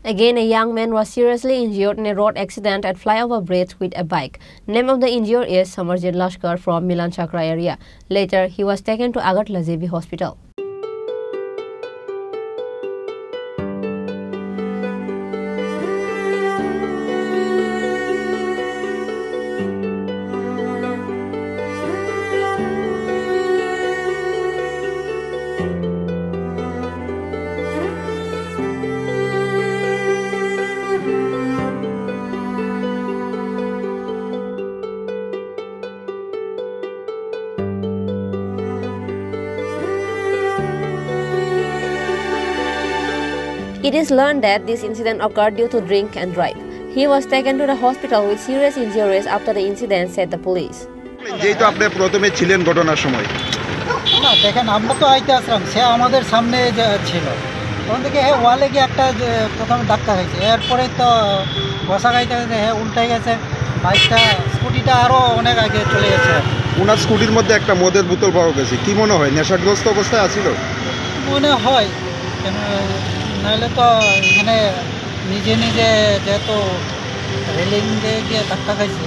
Again, a young man was seriously injured in a road accident at flyover bridge with a bike. Name of the injured is Samarjit Lashkar from Milan Chakra area. Later, he was taken to Agartala JB Hospital. It is learned that this incident occurred due to drink and drive. He was taken to the hospital with serious injuries after the incident, said the police. যেহেতু আপনি প্রথমে ছিলেন ঘটনার সময় না দেখেন আমরা তো আইতে আসলাম সে আমাদের সামনে ছিল তখন থেকে ওয়ালে গিয়ে একটা প্রথমে ধাক্কা খাইছে এরপরে তো বসা খাইতে উল্টে গেছে বাইকটা স্কুটিটা আরও অনেক আগে চলে গেছে ওনার স্কুটির মধ্যে একটা মদের বোতল পাওয়া গেছে কি মনে হয় নেশাগ্রস্ত অবস্থায় আছিল মনে হয় কেন নাহলে তো এখানে নিজে নিজে যেহেতু রেলিং দিয়ে গিয়ে ধাক্কা খাইছে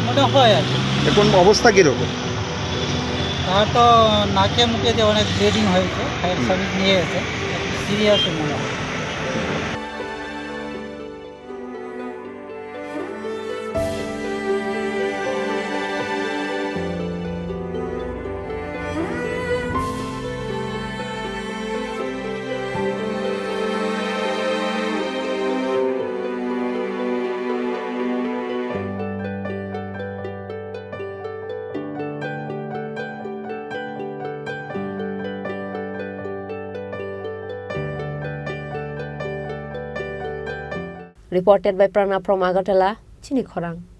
মনে হয় আর কি এখন অবস্থা কীরকম তার তো নাকে মুখে যে অনেক ব্লিডিং হয়েছে ফায়ার সার্ভিস নিয়ে গেছে সিরিয়াস মনে হয় Reported by Pranab from Agartala, Chini Khorang.